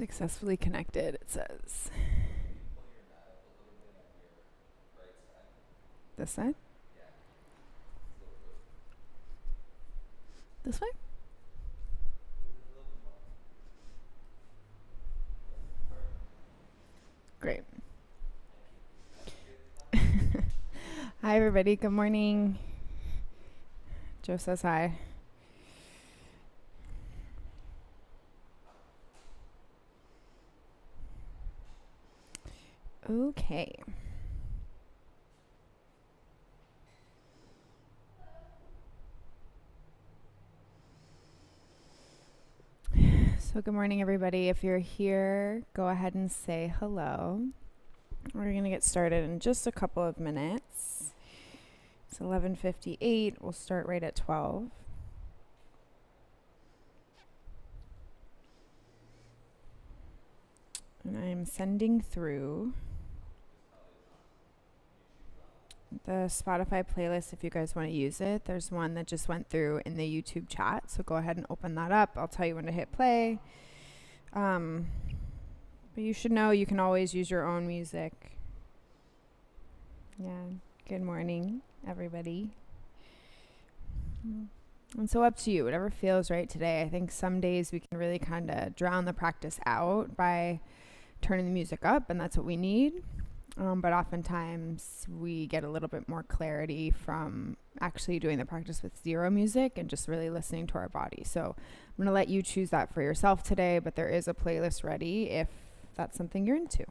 Successfully connected, it says. This side? This way? Great. Hi, everybody. Good morning. Joe says hi. Okay. So good morning, everybody. If you're here, go ahead and say hello. We're going to get started in just a couple of minutes. It's 11:58. We'll start right at 12. And I'm sending through the Spotify playlist if you guys want to use it. There's one that just went through in the YouTube chat, so go ahead and open that up. I'll tell you when to hit play. But you should know you can always use your own music. Yeah. Good morning, everybody. And so up to you, whatever feels right today. I think some days we can really kind of drown the practice out by turning the music up, and that's what we need. But oftentimes we get a little bit more clarity from actually doing the practice with zero music and just really listening to our body. So I'm going to let you choose that for yourself today, but there is a playlist ready if that's something you're into.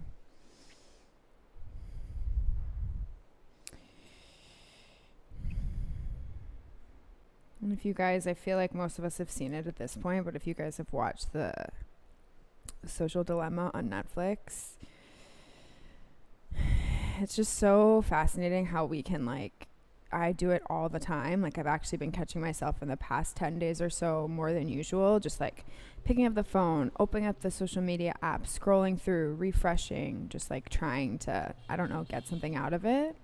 And if you guys, I feel like most of us have seen it at this point, but if you guys have watched the Social Dilemma on Netflix, it's just so fascinating how we can, like, I do it all the time. Like, I've actually been catching myself in the past 10 days or so more than usual, just like picking up the phone, opening up the social media app, scrolling through, refreshing, just like trying to, I don't know, get something out of it.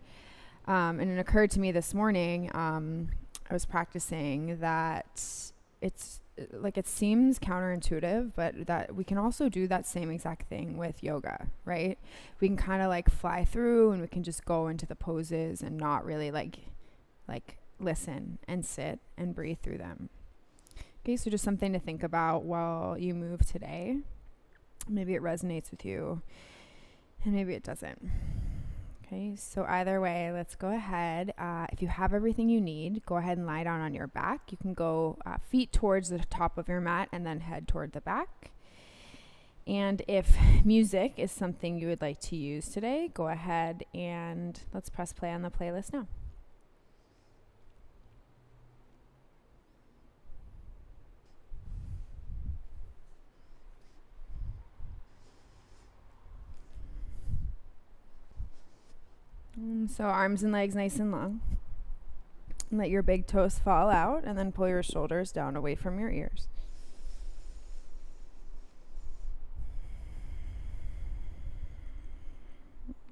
And it occurred to me this morning, I was practicing that it's like, it seems counterintuitive, but that we can also do that same exact thing with yoga, right? We can kind of like fly through and we can just go into the poses and not really like listen and sit and breathe through them. Okay, so just something to think about while you move today. Maybe it resonates with you and maybe it doesn't. Okay, so either way, let's go ahead. If you have everything you need, go ahead and lie down on your back. You can go feet towards the top of your mat and then head toward the back. And if music is something you would like to use today, go ahead and let's press play on the playlist now. So arms and legs nice and long. And let your big toes fall out and then pull your shoulders down away from your ears.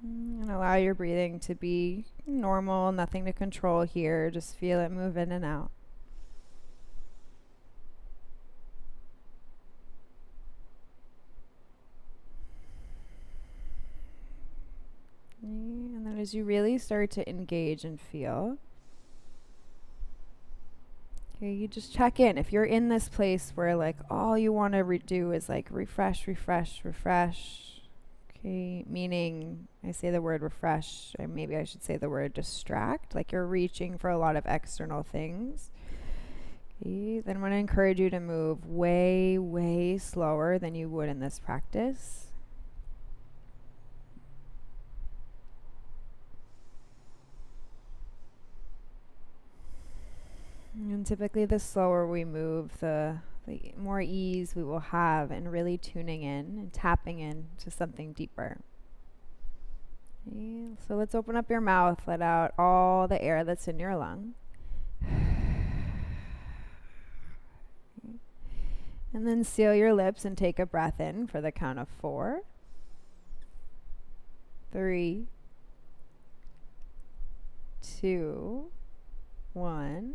And allow your breathing to be normal, nothing to control here. Just feel it move in and out. And then as you really start to engage and feel, okay, you just check in. If you're in this place where like all you want to do is like refresh, refresh, refresh, okay, meaning I say the word refresh, or maybe I should say the word distract, like you're reaching for a lot of external things. Okay, then I want to encourage you to move way, way slower than you would in this practice. And typically the slower we move, the more ease we will have in really tuning in and tapping in to something deeper. Okay, so let's open up your mouth, let out all the air that's in your lung. And then seal your lips and take a breath in for the count of 4, 3, 2, 1.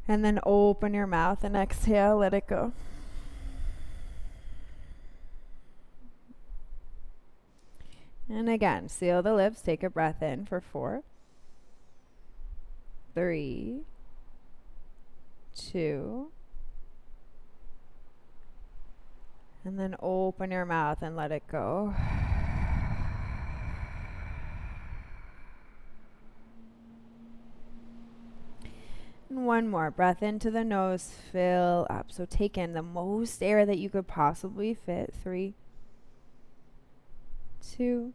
And then open your mouth and exhale, let it go. And again, seal the lips, take a breath in for 4, 3, 2, and then open your mouth and let it go. And one more breath into the nose, fill up. So take in the most air that you could possibly fit. 3, 2,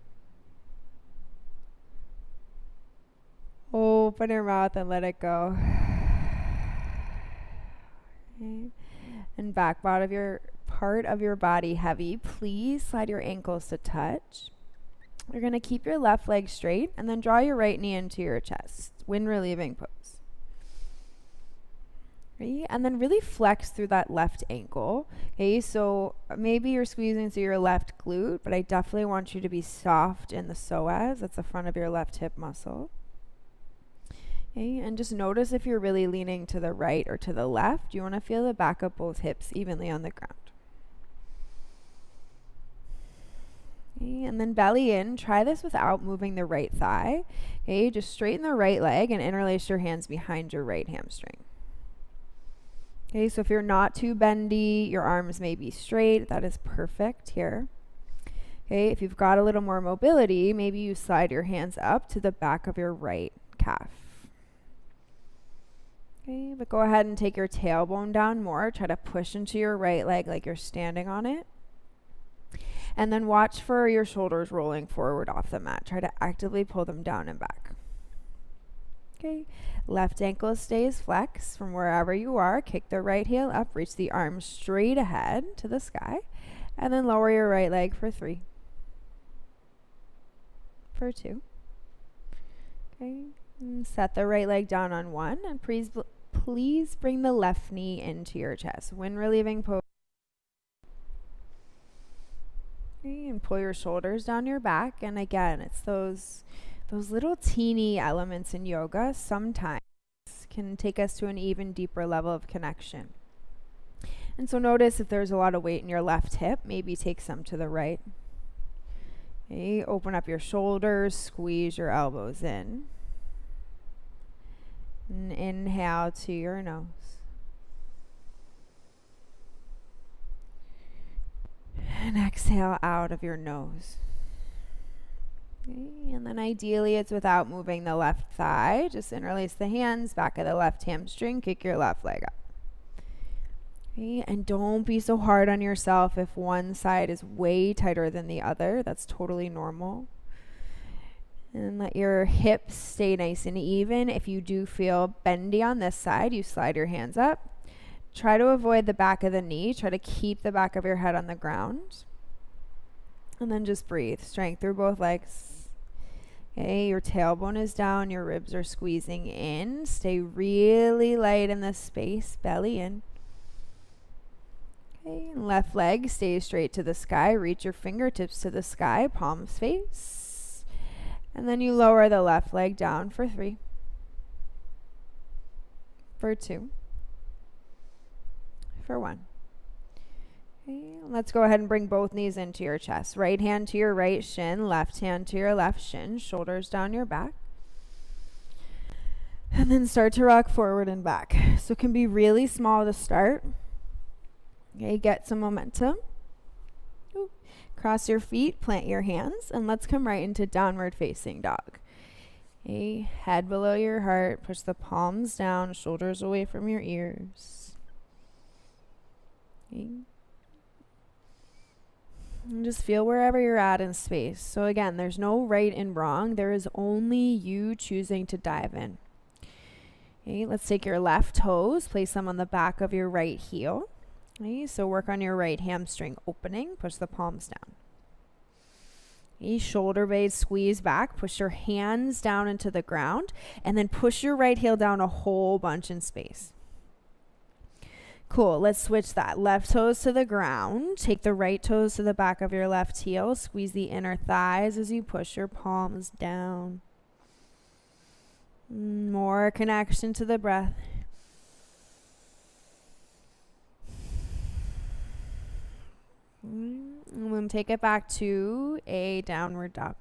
open your mouth and let it go. Okay. And back part of your body heavy. Please slide your ankles to touch. You're going to keep your left leg straight and then draw your right knee into your chest. Wind relieving pose. Okay, and then really flex through that left ankle. Okay, so maybe you're squeezing through your left glute, but I definitely want you to be soft in the psoas. That's the front of your left hip muscle. Okay, and just notice if you're really leaning to the right or to the left. You want to feel the back of both hips evenly on the ground. Okay, and then belly in. Try this without moving the right thigh. Okay, just straighten the right leg and interlace your hands behind your right hamstring. Okay, so if you're not too bendy, your arms may be straight. That is perfect here. Okay, if you've got a little more mobility, maybe you slide your hands up to the back of your right calf. Okay, but go ahead and take your tailbone down more. Try to push into your right leg like you're standing on it. And then watch for your shoulders rolling forward off the mat. Try to actively pull them down and back. Okay, left ankle stays flexed from wherever you are. Kick the right heel up, reach the arms straight ahead to the sky, and then lower your right leg for 3, for 2. Okay, and set the right leg down on 1, and please bring the left knee into your chest. Wind relieving pose. Okay, and pull your shoulders down your back, and again, it's those little teeny elements in yoga sometimes can take us to an even deeper level of connection. And so notice if there's a lot of weight in your left hip, maybe take some to the right. Okay, open up your shoulders, squeeze your elbows in. And inhale to your nose. And exhale out of your nose. Okay, and then ideally it's without moving the left thigh. Just interlace the hands, back of the left hamstring, kick your left leg up. Okay, and don't be so hard on yourself if one side is way tighter than the other. That's totally normal. And let your hips stay nice and even. If you do feel bendy on this side, you slide your hands up. Try to avoid the back of the knee. Try to keep the back of your head on the ground. And then just breathe. Strength through both legs. Okay, your tailbone is down, your ribs are squeezing in. Stay really light in this space, belly in. Okay, left leg stays straight to the sky. Reach your fingertips to the sky, palms face. And then you lower the left leg down for 3, for 2, for 1. Okay, let's go ahead and bring both knees into your chest. Right hand to your right shin, left hand to your left shin, shoulders down your back. And then start to rock forward and back. So it can be really small to start. Okay, get some momentum. Ooh. Cross your feet, plant your hands, and let's come right into downward facing dog. Okay, head below your heart, push the palms down, shoulders away from your ears. Okay. And just feel wherever you're at in space. So again, there's no right and wrong. There is only you choosing to dive in. Okay, let's take your left toes, place them on the back of your right heel. Okay, so work on your right hamstring opening. Push the palms down. Okay, shoulder blades squeeze back. Push your hands down into the ground. And then push your right heel down a whole bunch in space. Cool, let's switch that. Left toes to the ground. Take the right toes to the back of your left heel. Squeeze the inner thighs as you push your palms down. More connection to the breath. And then take it back to a downward dog.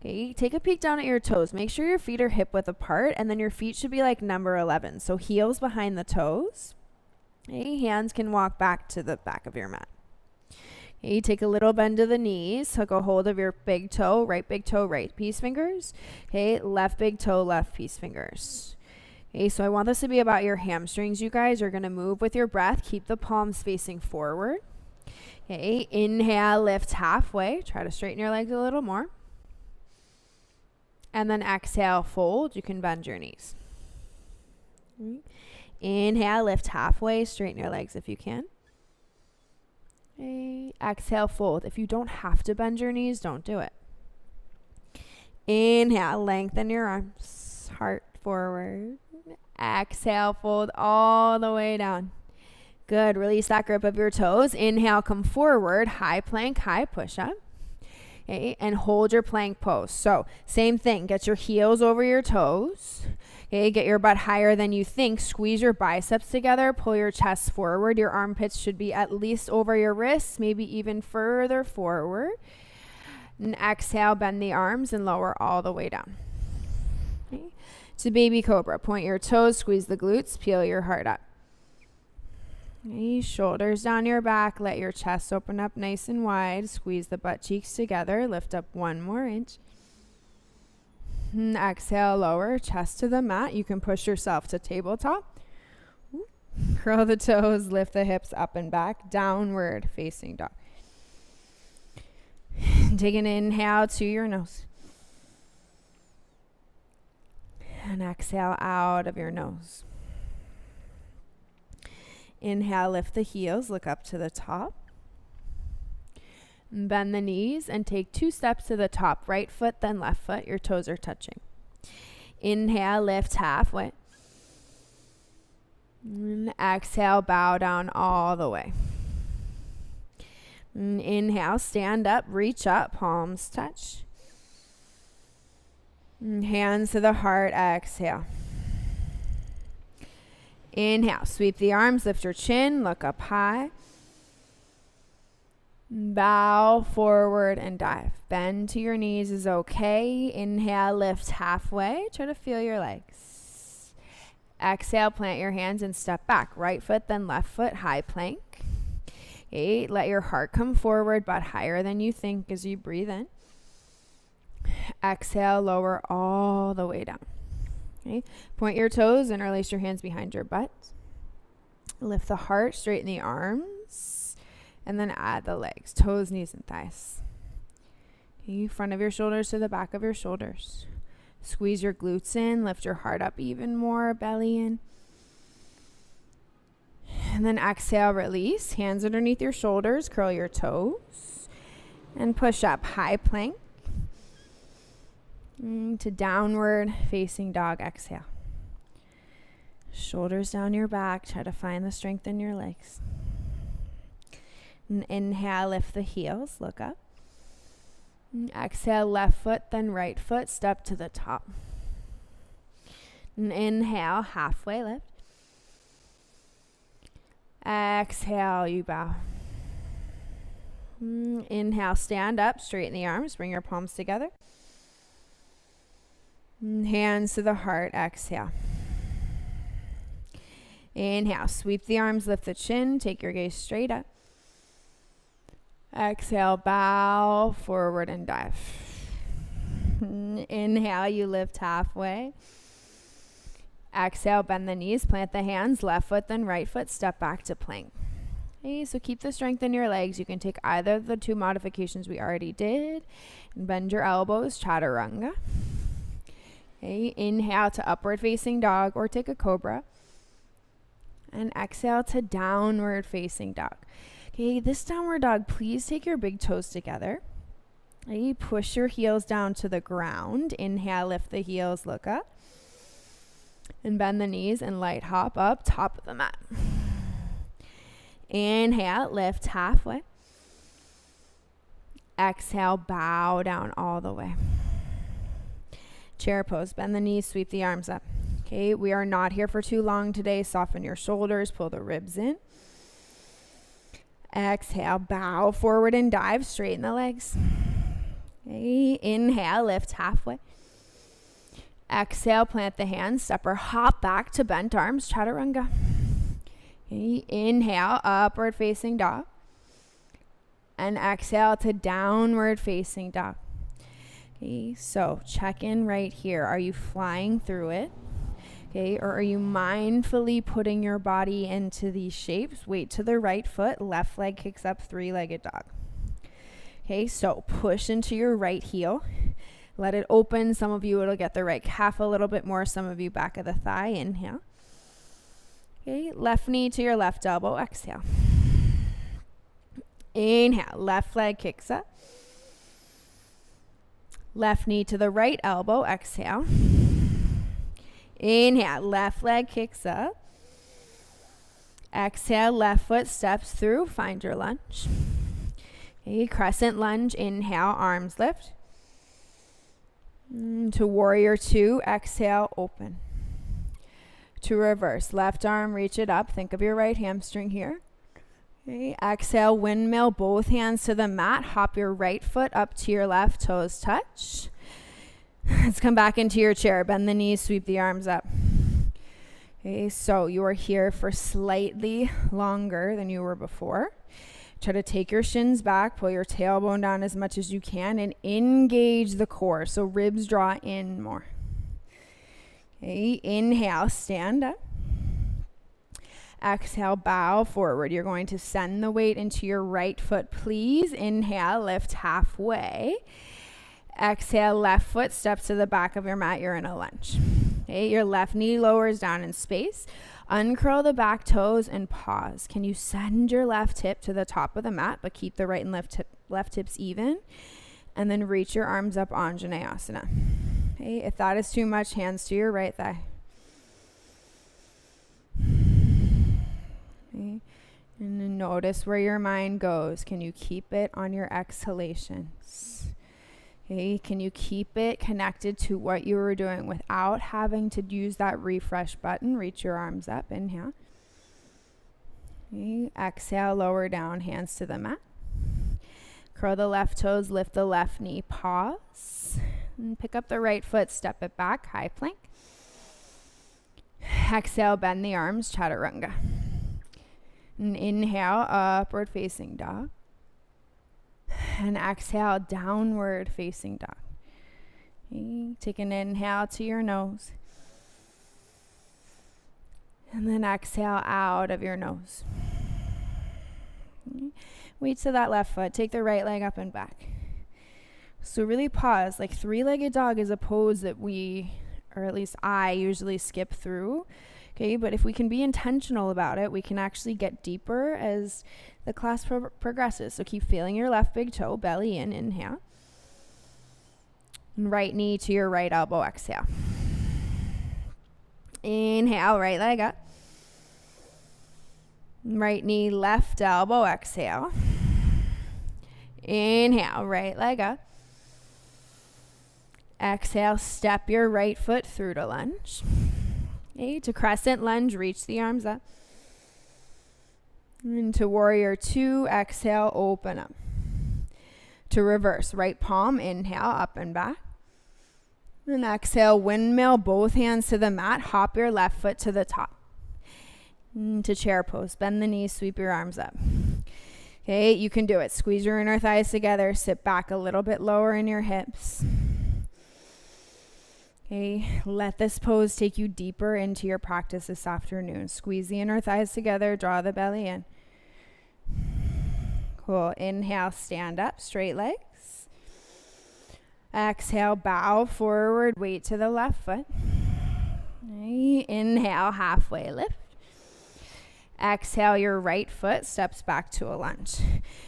Okay, take a peek down at your toes. Make sure your feet are hip width apart, and then your feet should be like number 11. So heels behind the toes. Okay, hands can walk back to the back of your mat. Okay, take a little bend to the knees. Hook a hold of your big toe, right piece fingers. Okay, left big toe, left piece fingers. Okay, so I want this to be about your hamstrings, you guys. You're going to move with your breath. Keep the palms facing forward. Okay, inhale, lift halfway. Try to straighten your legs a little more. And then exhale, fold. You can bend your knees. Inhale, lift halfway. Straighten your legs if you can. Okay, exhale, fold. If you don't have to bend your knees, don't do it. Inhale, lengthen your arms. Heart forward. Exhale, fold all the way down. Good. Release that grip of your toes. Inhale, come forward. High plank, high push-up. Okay, and hold your plank pose. So same thing. Get your heels over your toes. Okay, get your butt higher than you think. Squeeze your biceps together. Pull your chest forward. Your armpits should be at least over your wrists, maybe even further forward. And exhale, bend the arms and lower all the way down. Okay. To baby cobra. Point your toes, squeeze the glutes, peel your heart up. Okay, shoulders down your back. Let your chest open up nice and wide. Squeeze the butt cheeks together. Lift up 1 more inch. And exhale, lower chest to the mat. You can push yourself to tabletop. Curl the toes, lift the hips up and back. Downward facing dog. Take an inhale to your nose. And exhale out of your nose. Inhale, lift the heels, look up to the top. Bend the knees and take 2 steps to the top. Right foot, then left foot. Your toes are touching. Inhale, lift halfway. And exhale, bow down all the way. And inhale, stand up, reach up, palms touch. And hands to the heart, exhale. Inhale, sweep the arms, lift your chin, look up high. Bow forward and dive. Bend to your knees is okay. Inhale, lift halfway. Try to feel your legs. Exhale, plant your hands and step back. Right foot, then left foot, high plank. Okay, let your heart come forward, but higher than you think as you breathe in. Exhale, lower all the way down. Okay, point your toes, interlace your hands behind your butt. Lift the heart, straighten the arms, and then add the legs, toes, knees, and thighs. Okay, front of your shoulders to the back of your shoulders. Squeeze your glutes in, lift your heart up even more, belly in. And then exhale, release, hands underneath your shoulders, curl your toes, and push up, high plank. To downward facing dog, exhale. Shoulders down your back, try to find the strength in your legs. And inhale, lift the heels, look up. And exhale, left foot, then right foot, step to the top. And inhale, halfway lift. Exhale, you bow. Inhale, stand up, straighten the arms, bring your palms together. Hands to the heart, exhale. Inhale, sweep the arms, lift the chin, take your gaze straight up. Exhale, bow forward and dive. Inhale, you lift halfway. Exhale, bend the knees, plant the hands, left foot, then right foot, step back to plank. Okay, so keep the strength in your legs. You can take either of the 2 modifications we already did. And bend your elbows, chaturanga. Okay, inhale to upward facing dog or take a cobra. And exhale to downward facing dog. Okay, this downward dog, please take your big toes together. Okay, push your heels down to the ground. Inhale, lift the heels, look up. And bend the knees and light hop up, top of the mat. Inhale, lift halfway. Exhale, bow down all the way. Chair pose, bend the knees, sweep the arms up. Okay, we are not here for too long today. Soften your shoulders, pull the ribs in. Exhale, bow forward and dive, straighten the legs. Okay, inhale, lift halfway. Exhale, plant the hands, step or hop back to bent arms, chaturanga. Okay, inhale, upward facing dog. And exhale to downward facing dog. Okay, so check in right here. Are you flying through it? Okay, or are you mindfully putting your body into these shapes? Weight to the right foot, left leg kicks up, three-legged dog. Okay, so push into your right heel. Let it open. Some of you, it'll get the right calf a little bit more. Some of you, back of the thigh. Inhale. Okay, left knee to your left elbow. Exhale. Inhale. Left leg kicks up. Left knee to the right elbow. Exhale. Inhale. Left leg kicks up. Exhale. Left foot steps through. Find your lunge. Okay, crescent lunge. Inhale. Arms lift. To warrior two. Exhale. Open. To reverse. Left arm. Reach it up. Think of your right hamstring here. Okay, exhale, windmill, both hands to the mat. Hop your right foot up to your left, toes touch. Let's come back into your chair. Bend the knees, sweep the arms up. Okay, so you are here for slightly longer than you were before. Try to take your shins back, pull your tailbone down as much as you can, and engage the core. So ribs draw in more. Okay, inhale, stand up. Exhale, bow forward. You're going to send the weight into your right foot, please. Inhale, lift halfway. Exhale, left foot steps to the back of your mat. You're in a lunge. Okay, your left knee lowers down in space. Uncurl the back toes and pause. Can you send your left hip to the top of the mat, but keep the right and left hips even? And then reach your arms up, Anjaneyasana. Okay, if that is too much, hands to your right thigh. Okay. And then notice where your mind goes. Can you keep it on your exhalations? Okay, can you keep it connected to what you were doing without having to use that refresh button? Reach your arms up. Inhale. Okay, exhale, lower down, hands to the mat. Curl the left toes, lift the left knee, pause. And pick up the right foot, step it back, high plank. Exhale, bend the arms, chaturanga. And inhale, upward facing dog. And exhale, downward facing dog. Okay, take an inhale to your nose. And then exhale out of your nose. Okay. Weight to that left foot. Take the right leg up and back. So really pause. Like three-legged dog is a pose that we, or at least I, usually skip through. Okay, but if we can be intentional about it, we can actually get deeper as the class progresses. So keep feeling your left big toe, belly in, inhale. And right knee to your right elbow, exhale. Inhale, right leg up. Right knee, left elbow, exhale. Inhale, right leg up. Exhale, step your right foot through to lunge. Okay, to crescent lunge, reach the arms up. Into warrior two, exhale, open up. To reverse, right palm, inhale, up and back. And exhale, windmill, both hands to the mat. Hop your left foot to the top. To chair pose, bend the knees, sweep your arms up. Okay, you can do it. Squeeze your inner thighs together, sit back a little bit lower in your hips. Okay, let this pose take you deeper into your practice this afternoon. Squeeze the inner thighs together, draw the belly in. Cool, inhale, stand up, straight legs. Exhale, bow forward, weight to the left foot. Okay, inhale, halfway lift. Exhale, your right foot steps back to a lunge.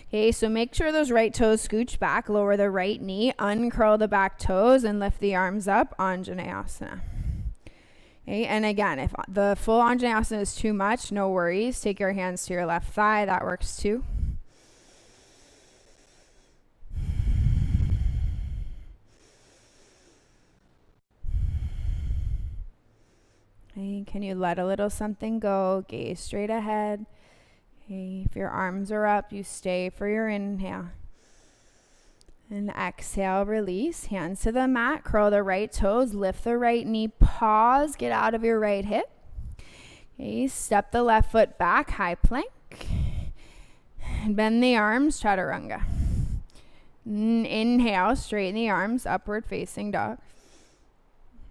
Okay, so make sure those right toes scooch back, lower the right knee, uncurl the back toes, and lift the arms up, Anjaneyasana. Okay, and again, if the full Anjaneyasana is too much, no worries. Take your hands to your left thigh, that works too. Okay, can you let a little something go? Gaze straight ahead. Okay, if your arms are up, you stay for your inhale. And exhale, release. Hands to the mat. Curl the right toes. Lift the right knee. Pause. Get out of your right hip. Okay, step the left foot back. High plank. And bend the arms. Chaturanga. Inhale. Straighten the arms. Upward facing dog.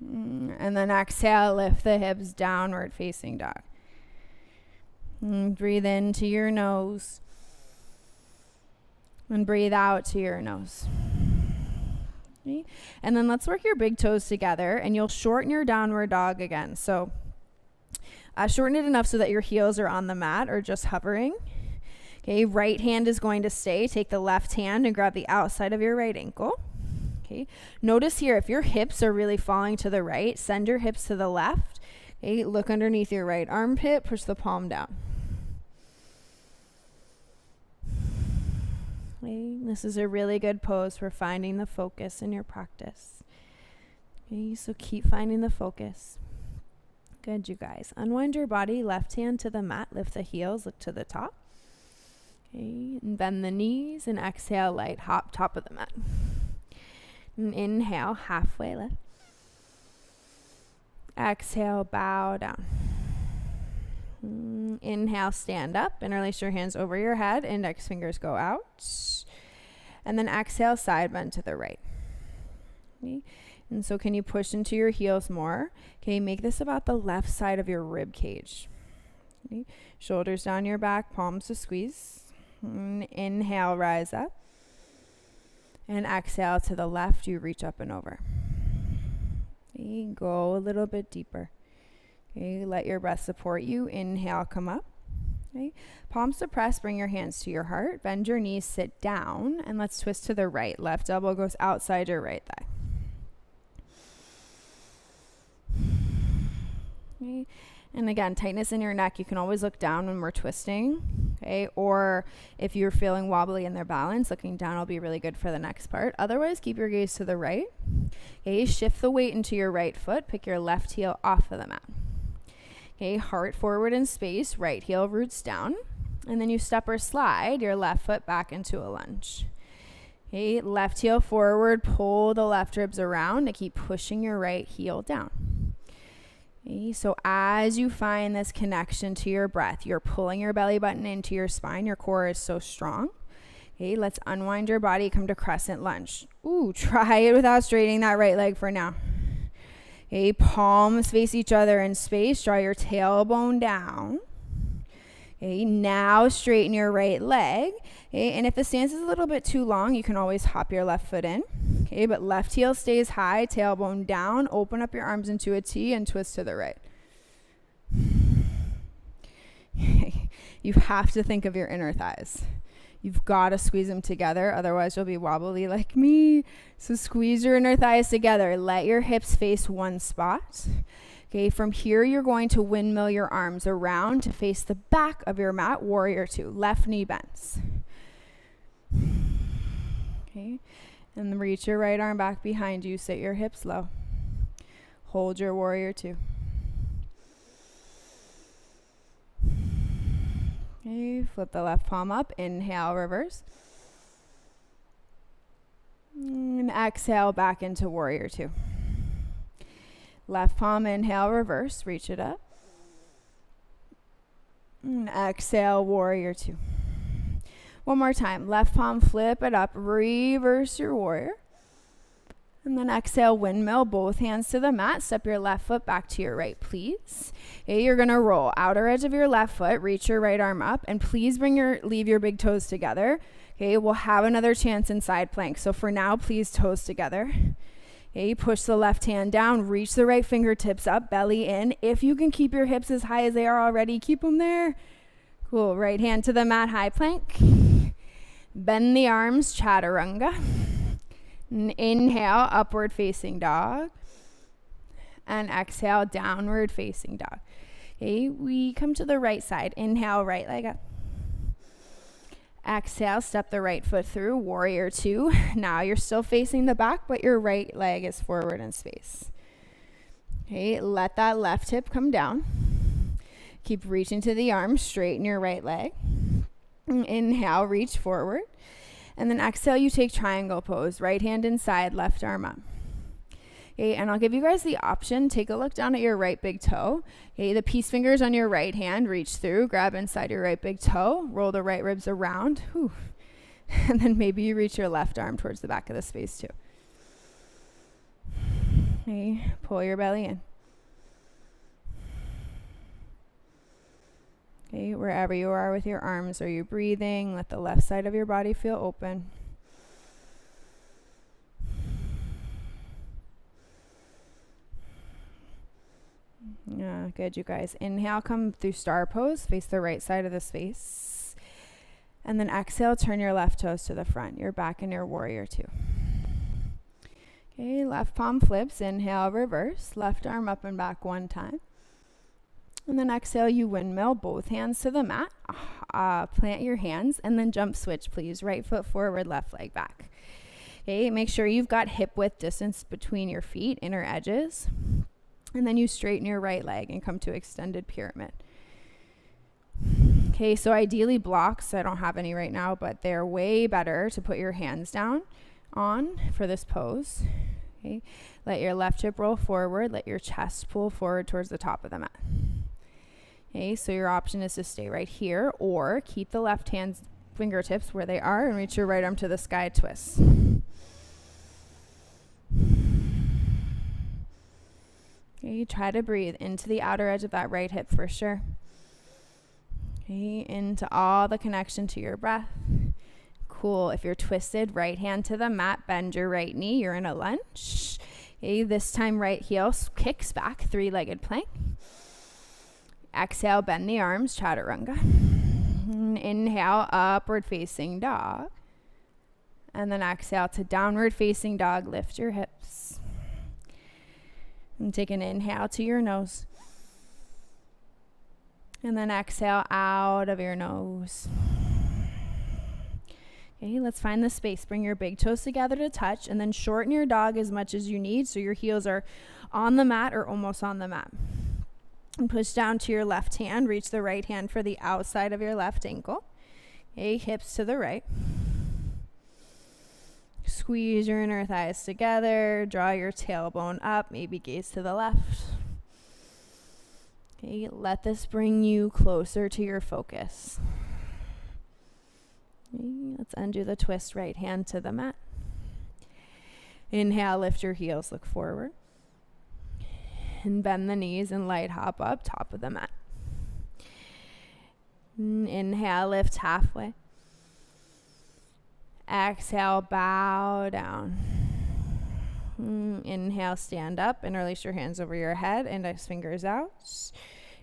And then exhale. Lift the hips. Downward facing dog. Breathe into your nose. And breathe out to your nose. Okay. And then let's work your big toes together, and you'll shorten your downward dog again. So shorten it enough so that your heels are on the mat or just hovering. Okay, right hand is going to stay. Take the left hand and grab the outside of your right ankle. Okay, notice here, if your hips are really falling to the right, send your hips to the left. Okay, look underneath your right armpit, push the palm down. Okay, this is a really good pose for finding the focus in your practice. Okay, so keep finding the focus. Good, you guys. Unwind your body, left hand to the mat, lift the heels, look to the top. Okay, and bend the knees and exhale, light hop, top of the mat. And inhale, halfway lift. Exhale, bow down. Inhale, stand up, interlace your hands over your head, index fingers go out. And then exhale, side bend to the right. Okay. And so can you push into your heels more? Okay, make this about the left side of your rib cage. Okay. Shoulders down your back, palms to squeeze. Inhale, rise up. And exhale to the left, you reach up and over. Okay, go a little bit deeper. Okay, let your breath support you. Inhale, come up. Okay, palms to press, bring your hands to your heart. Bend your knees, sit down, and let's twist to the right. Left elbow goes outside your right thigh. Okay, and again, tightness in your neck. You can always look down when we're twisting. Okay, or if you're feeling wobbly in their balance, looking down will be really good for the next part. Otherwise, keep your gaze to the right. Okay, shift the weight into your right foot. Pick your left heel off of the mat. Okay, heart forward in space, right heel roots down. And then you step or slide your left foot back into a lunge. Okay, left heel forward, pull the left ribs around to keep pushing your right heel down. Okay, so as you find this connection to your breath, you're pulling your belly button into your spine. Your core is so strong. Okay, let's unwind your body, come to crescent lunge. Ooh, try it without straightening that right leg for now. Okay, palms face each other in space. Draw your tailbone down. Okay, now straighten your right leg. Okay, and if the stance is a little bit too long, you can always hop your left foot in. Okay, but left heel stays high, tailbone down. Open up your arms into a T and twist to the right. You have to think of your inner thighs. You've got to squeeze them together, otherwise you'll be wobbly like me. So squeeze your inner thighs together. Let your hips face one spot. Okay, from here you're going to windmill your arms around to face the back of your mat, warrior two. Left knee bends. Okay, and reach your right arm back behind you. Sit your hips low. Hold your warrior two. Okay, flip the left palm up. Inhale, reverse. And exhale, back into warrior two. Left palm, inhale, reverse. Reach it up. And exhale, warrior two. One more time. Left palm, flip it up. Reverse your warrior. And then exhale, windmill, both hands to the mat. Step your left foot back to your right, please. Okay, you're going to roll outer edge of your left foot. Reach your right arm up. And please leave your big toes together. Okay, we'll have another chance in side plank. So for now, please toes together. Okay, push the left hand down. Reach the right fingertips up, belly in. If you can keep your hips as high as they are already, keep them there. Cool. Right hand to the mat, high plank. Bend the arms, chaturanga. Inhale, upward facing dog. And exhale, downward facing dog. Okay, we come to the right side. Inhale, right leg up. Exhale, step the right foot through, warrior two. Now you're still facing the back, but your right leg is forward in space. Okay, let that left hip come down. Keep reaching to the arms, straighten your right leg. Inhale, reach forward. And then exhale, you take triangle pose. Right hand inside, left arm up. Okay, and I'll give you guys the option. Take a look down at your right big toe. Okay, the peace fingers on your right hand, reach through, grab inside your right big toe, roll the right ribs around. Whew. And then maybe you reach your left arm towards the back of the space too. Okay, pull your belly in. Okay, wherever you are with your arms, are you breathing? Let the left side of your body feel open. Yeah, good, you guys. Inhale, come through star pose, face the right side of the space. And then exhale, turn your left toes to the front. You're back in your warrior two. Okay, left palm flips. Inhale, reverse. Left arm up and back one time. And then exhale, you windmill, both hands to the mat. Plant your hands and then jump switch, please. Right foot forward, left leg back. Okay, make sure you've got hip width distance between your feet, inner edges. And then you straighten your right leg and come to extended pyramid. Okay, so ideally blocks, I don't have any right now, but they're way better to put your hands down on for this pose. Okay, let your left hip roll forward, let your chest pull forward towards the top of the mat. Okay, so your option is to stay right here or keep the left hand's fingertips where they are and reach your right arm to the sky, twist. Okay, try to breathe into the outer edge of that right hip for sure. Okay, into all the connection to your breath. Cool. If you're twisted, right hand to the mat, bend your right knee. You're in a lunge. Okay, this time right heel kicks back, three-legged plank. Exhale, bend the arms, chaturanga. Inhale, upward facing dog. And then exhale to downward facing dog, lift your hips. And take an inhale to your nose. And then exhale out of your nose. Okay, let's find the space. Bring your big toes together to touch and then shorten your dog as much as you need so your heels are on the mat or almost on the mat. And push down to your left hand. Reach the right hand for the outside of your left ankle. Okay, hips to the right. Squeeze your inner thighs together. Draw your tailbone up. Maybe gaze to the left. Okay, let this bring you closer to your focus. Okay, let's undo the twist. Right hand to the mat. Inhale, lift your heels, look forward. And bend the knees and light hop up, top of the mat. Inhale, lift halfway. Exhale, bow down. Inhale, stand up, interlace your hands over your head, index fingers out.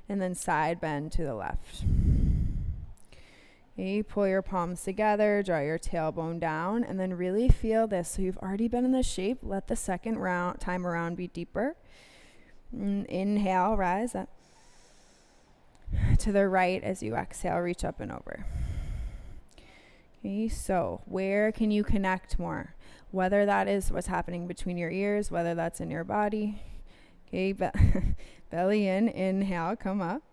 And then side bend to the left. Okay, pull your palms together, draw your tailbone down, and then really feel this. So you've already been in this shape. Let the second time around be deeper. Inhale, rise up. To the right as you exhale, reach up and over. Okay, so where can you connect more? Whether that is what's happening between your ears, whether that's in your body. Okay, belly in, inhale, come up.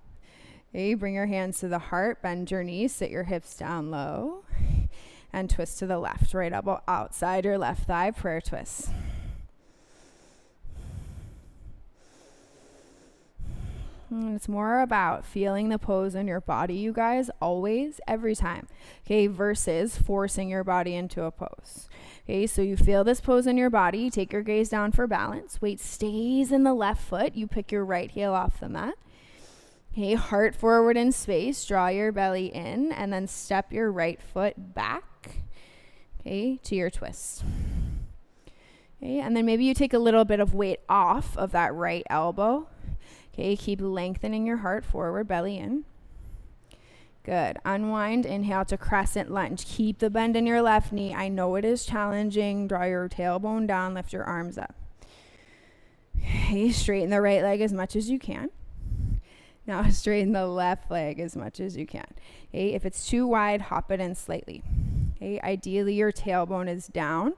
Okay, bring your hands to the heart, bend your knees, sit your hips down low, and twist to the left. Right elbow outside your left thigh, prayer twist. And it's more about feeling the pose in your body, you guys, always, every time, okay, versus forcing your body into a pose. Okay, so you feel this pose in your body, take your gaze down for balance, weight stays in the left foot, you pick your right heel off the mat. Okay, heart forward in space, draw your belly in, and then step your right foot back, okay, to your twist. Okay, and then maybe you take a little bit of weight off of that right elbow. Okay, keep lengthening your heart forward, belly in. Good. Unwind, inhale to crescent lunge. Keep the bend in your left knee. I know it is challenging. Draw your tailbone down, lift your arms up. Okay, straighten the right leg as much as you can. Now straighten the left leg as much as you can. Okay, if it's too wide, hop it in slightly. Okay, ideally your tailbone is down.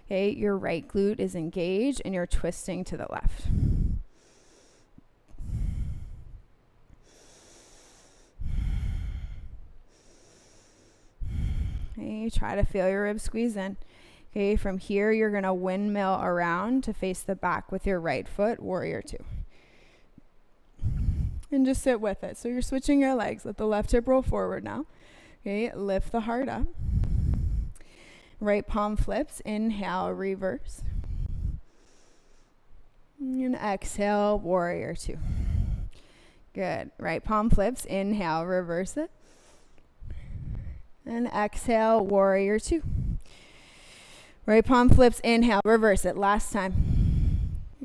Okay, your right glute is engaged and you're twisting to the left. Okay, try to feel your ribs squeeze in. Okay, from here, you're going to windmill around to face the back with your right foot, warrior two. And just sit with it. So you're switching your legs. Let the left hip roll forward now. Okay, lift the heart up. Right palm flips. Inhale, reverse. And exhale, warrior two. Good. Right palm flips. Inhale, reverse it. And exhale, warrior two. Right palm flips. Inhale, reverse it. Last time.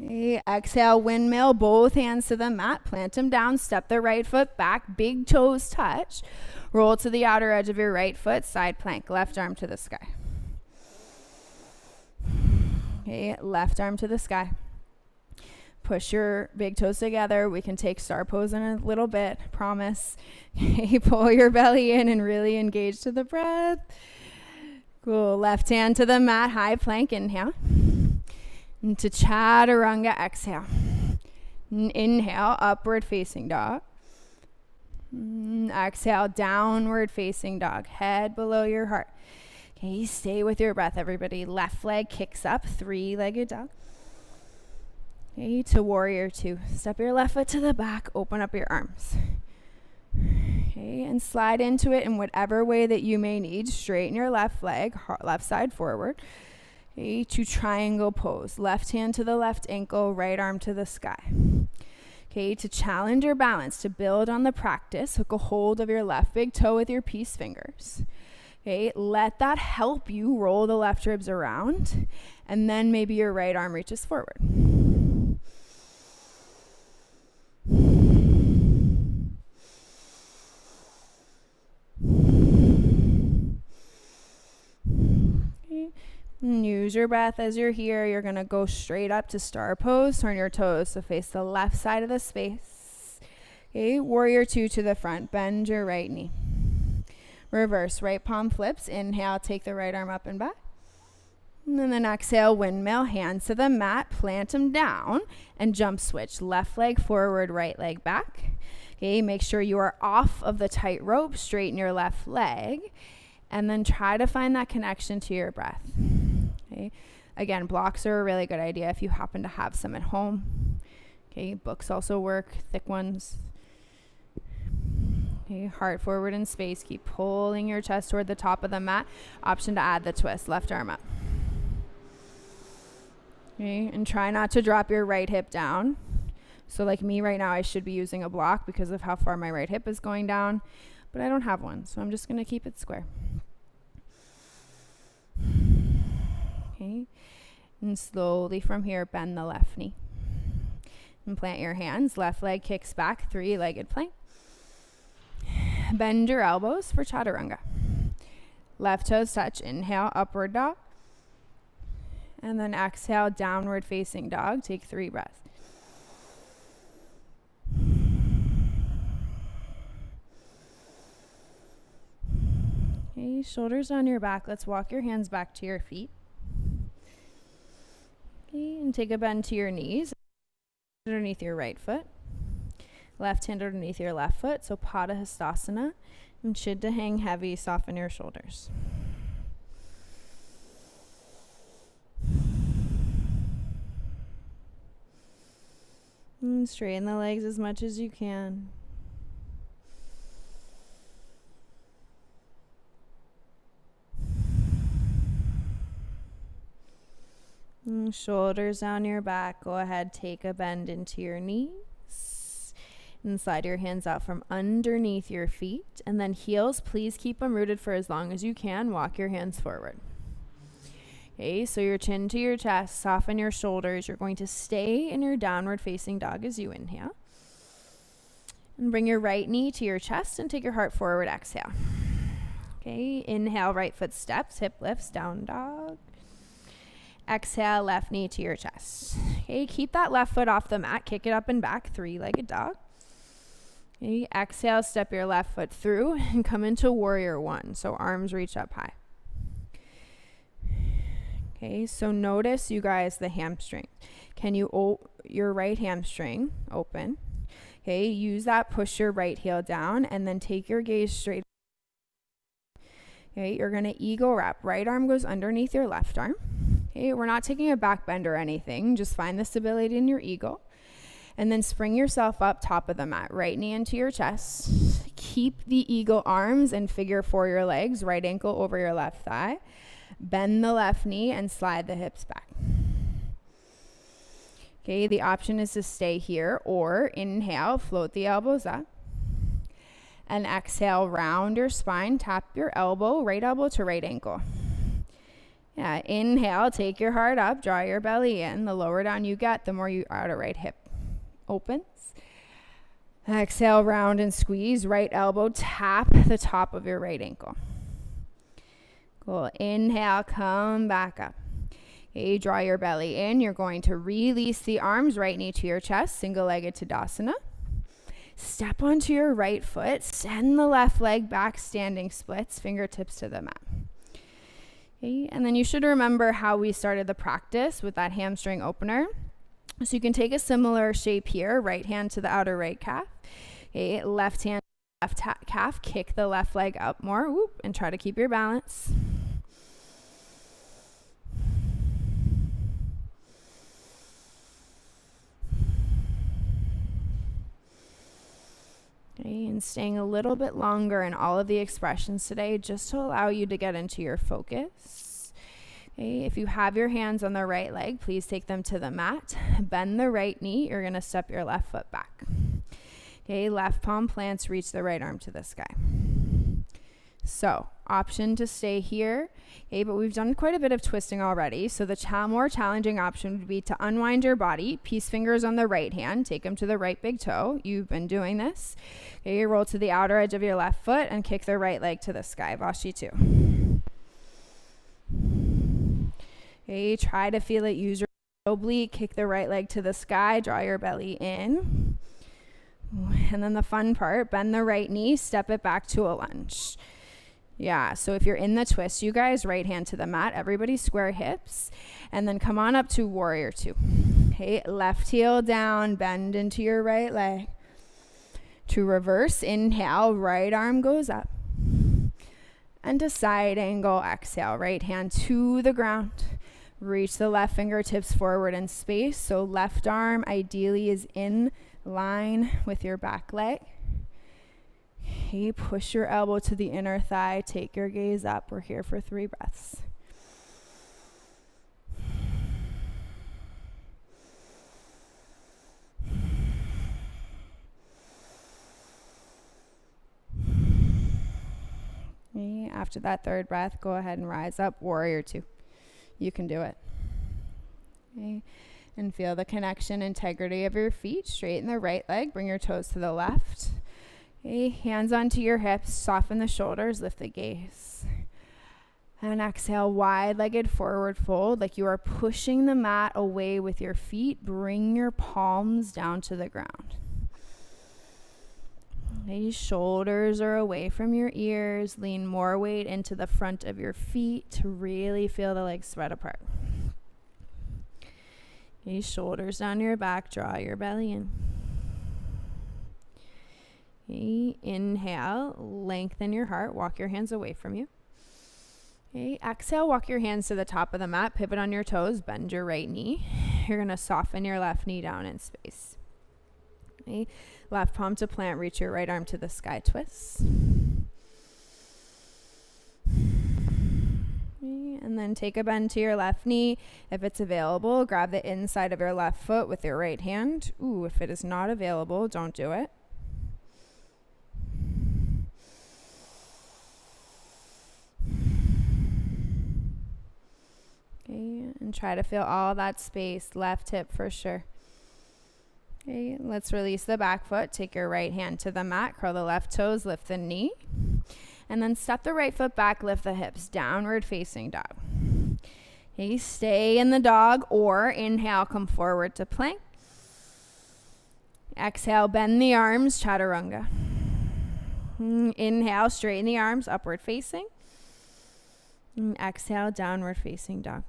Okay, exhale, windmill. Both hands to the mat. Plant them down. Step the right foot back. Big toes touch. Roll to the outer edge of your right foot. Side plank. Left arm to the sky. Okay, left arm to the sky. Push your big toes together. We can take star pose in a little bit, promise. Okay, pull your belly in and really engage to the breath. Cool. Left hand to the mat, high plank, inhale. Into chaturanga, exhale. Inhale, upward facing dog. Exhale, downward facing dog. Head below your heart. Okay, stay with your breath, everybody. Left leg kicks up, three-legged dog. Okay, to warrior two. Step your left foot to the back, open up your arms. Okay, and slide into it in whatever way that you may need. Straighten your left leg, left side forward. Okay, to triangle pose. Left hand to the left ankle, right arm to the sky. Okay, to challenge your balance, to build on the practice, hook a hold of your left big toe with your peace fingers. Okay, let that help you roll the left ribs around, and then maybe your right arm reaches forward. Okay. And use your breath as you're here. You're going to go straight up to star pose. Turn your toes to face the left side of the space. Okay, warrior two to the front. Bend your right knee. Reverse, right palm flips. Inhale, take the right arm up and back. And then exhale, windmill, hands to the mat, plant them down, and jump switch. Left leg forward, right leg back. Okay, make sure you are off of the tight rope, straighten your left leg, and then try to find that connection to your breath. Okay, again, blocks are a really good idea if you happen to have some at home. Okay, books also work, thick ones. Okay, heart forward in space. Keep pulling your chest toward the top of the mat. Option to add the twist. Left arm up. Okay, and try not to drop your right hip down. So like me right now, I should be using a block because of how far my right hip is going down, but I don't have one, so I'm just going to keep it square. Okay, and slowly from here, bend the left knee. And plant your hands. Left leg kicks back, three-legged plank. Bend your elbows for chaturanga. Left toes touch. Inhale, upward dog. And then exhale, downward facing dog. Take 3 breaths. Okay, shoulders on your back. Let's walk your hands back to your feet. Okay, and take a bend to your knees. Underneath your right foot. Left hand underneath your left foot. So Padahastasana. And Chitta hang heavy. Soften your shoulders. And straighten the legs as much as you can. And shoulders down your back. Go ahead, take a bend into your knees. And slide your hands out from underneath your feet. And then heels, please keep them rooted for as long as you can. Walk your hands forward. Okay, so your chin to your chest, soften your shoulders. You're going to stay in your downward facing dog as you inhale. And bring your right knee to your chest and take your heart forward, exhale. Okay, inhale, right foot steps, hip lifts, down dog. Exhale, left knee to your chest. Okay, keep that left foot off the mat, kick it up and back, 3-legged dog. Okay, exhale, step your left foot through and come into warrior one. So arms reach up high. Okay, so notice, you guys, the hamstring. Can you, your right hamstring open. Okay, use that, push your right heel down, and then take your gaze straight. Okay, you're gonna eagle wrap. Right arm goes underneath your left arm. Okay, we're not taking a back bend or anything. Just find the stability in your eagle. And then spring yourself up top of the mat. Right knee into your chest. Keep the eagle arms and figure 4 your legs. Right ankle over your left thigh. Bend the left knee and slide the hips back. Okay, the option is to stay here or inhale, float the elbows up. And exhale, round your spine, tap your elbow, right elbow to right ankle. Yeah, inhale, take your heart up, draw your belly in. The lower down you get, the more your outer right hip opens. Exhale, round and squeeze, right elbow, tap the top of your right ankle. Cool, inhale, come back up. Okay, draw your belly in. You're going to release the arms, right knee to your chest, single-legged Tadasana. Step onto your right foot, send the left leg back, standing splits, fingertips to the mat. Okay, and then you should remember how we started the practice with that hamstring opener. So you can take a similar shape here, right hand to the outer right calf. Okay, left hand, left calf, kick the left leg up more, whoop, and try to keep your balance. Okay, and staying a little bit longer in all of the expressions today just to allow you to get into your focus. Okay, if you have your hands on the right leg, please take them to the mat. Bend the right knee. You're going to step your left foot back. Okay, left palm plants, reach the right arm to the sky. So, option to stay here. Okay, but we've done quite a bit of twisting already. So the more challenging option would be to unwind your body, peace fingers on the right hand, take them to the right big toe. You've been doing this. Okay, you roll to the outer edge of your left foot and kick the right leg to the sky, Vashitu. Okay, try to feel it, use your oblique, kick the right leg to the sky, draw your belly in. And then the fun part, bend the right knee, step it back to a lunge. Yeah, so if you're in the twist, you guys, right hand to the mat, everybody square hips, and then come on up to warrior 2. Okay, left heel down, bend into your right leg. To reverse, inhale, right arm goes up. And to side angle, exhale, right hand to the ground. Reach the left fingertips forward in space, so left arm ideally is in line with your back leg. Okay, push your elbow to the inner thigh, take your gaze up. We're here for 3 breaths. Okay, after that 3rd breath, go ahead and rise up, warrior 2. You can do it. Okay, and feel the connection, integrity of your feet. Straighten the right leg, bring your toes to the left. Okay, hands onto your hips, soften the shoulders, lift the gaze. And exhale, wide-legged forward fold, like you are pushing the mat away with your feet. Bring your palms down to the ground. Okay, shoulders are away from your ears. Lean more weight into the front of your feet to really feel the legs spread apart. Okay, shoulders down your back, draw your belly in. Okay, inhale, lengthen your heart, walk your hands away from you. Okay, exhale, walk your hands to the top of the mat, pivot on your toes, bend your right knee. You're going to soften your left knee down in space. Okay, left palm to plant, reach your right arm to the sky twist. Okay, and then take a bend to your left knee. If it's available, grab the inside of your left foot with your right hand. Ooh, if it is not available, don't do it. Okay, and try to feel all that space, left hip for sure. Okay, let's release the back foot. Take your right hand to the mat, curl the left toes, lift the knee. And then step the right foot back, lift the hips, downward facing dog. Okay, stay in the dog or inhale, come forward to plank. Exhale, bend the arms, chaturanga. Inhale, straighten the arms, upward facing. And exhale, downward facing dog.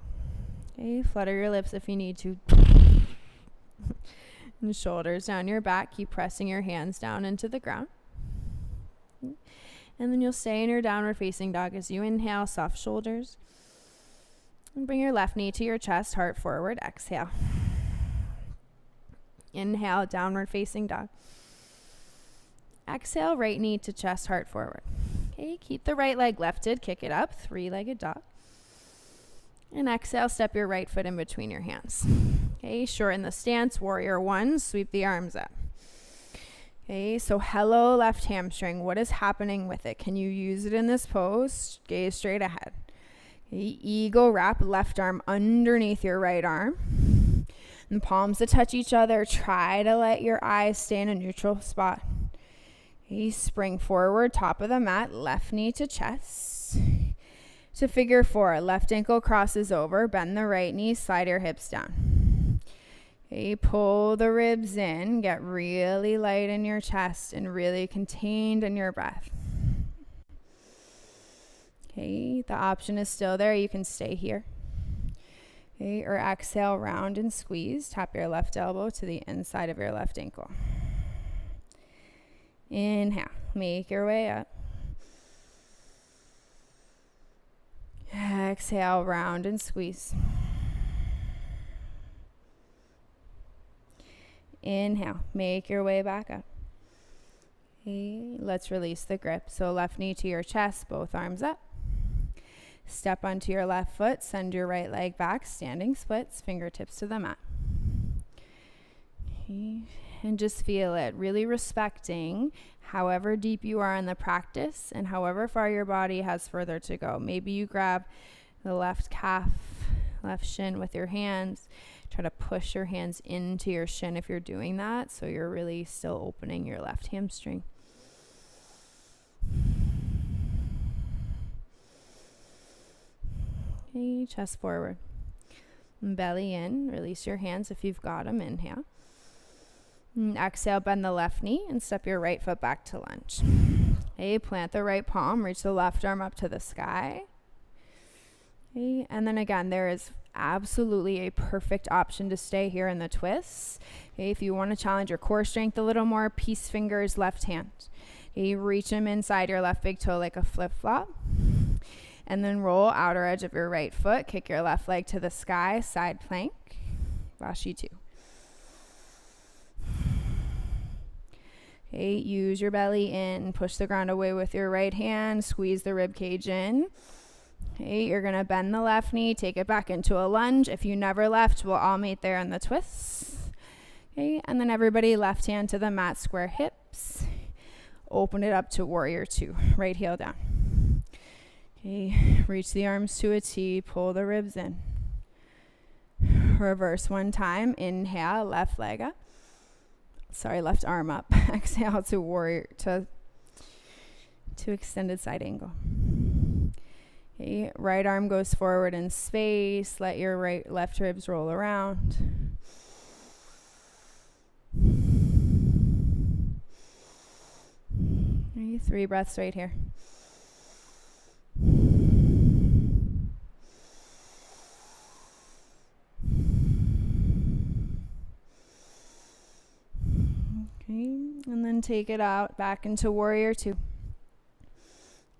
Okay, flutter your lips if you need to. And shoulders down your back. Keep pressing your hands down into the ground. And then you'll stay in your downward facing dog as you inhale, soft shoulders. And bring your left knee to your chest, heart forward. Exhale. Inhale, downward facing dog. Exhale, right knee to chest, heart forward. Okay, keep the right leg lifted, kick it up, three-legged dog. And exhale, step your right foot in between your hands. Okay, shorten the stance, warrior one, sweep the arms up. Okay, so hello left hamstring. What is happening with it? Can you use it in this pose? Gaze straight ahead. Okay, eagle wrap, left arm underneath your right arm. And palms to touch each other. Try to let your eyes stay in a neutral spot. Okay, spring forward, top of the mat, left knee to chest. To figure four, left ankle crosses over, bend the right knee, slide your hips down. Okay, pull the ribs in, get really light in your chest and really contained in your breath. Okay, the option is still there. You can stay here. Okay, or exhale, round and squeeze. Tap your left elbow to the inside of your left ankle. Inhale, make your way up. Exhale, round and squeeze. Inhale, make your way back up. Okay, let's release the grip. So left knee to your chest, both arms up. Step onto your left foot, send your right leg back, standing splits, fingertips to the mat. Okay, and just feel it, really respecting however deep you are in the practice and however far your body has further to go. Maybe you grab the left calf, left shin with your hands. Try to push your hands into your shin if you're doing that, so you're really still opening your left hamstring. Okay, chest forward. Belly in, release your hands if you've got them, inhale. And exhale, bend the left knee and step your right foot back to lunge. Okay, plant the right palm, reach the left arm up to the sky. Okay, and then again, there is absolutely a perfect option to stay here in the twists. Okay, if you want to challenge your core strength a little more, peace fingers, left hand. Okay, reach them inside your left big toe like a flip-flop. And then roll outer edge of your right foot, kick your left leg to the sky, side plank, Vashi 2. Okay, use your belly in, push the ground away with your right hand, squeeze the rib cage in. Okay, you're gonna bend the left knee, take it back into a lunge. If you never left, we'll all meet there in the twists. Okay, and then everybody left hand to the mat, square hips. Open it up to warrior 2, right heel down. Okay, reach the arms to a T, pull the ribs in. Reverse one time, inhale, left leg up. Left arm up. Exhale to warrior, to extended side angle. Okay, right arm goes forward in space. Let your left ribs roll around. Okay, 3 breaths right here. Okay, and then take it out back into warrior 2.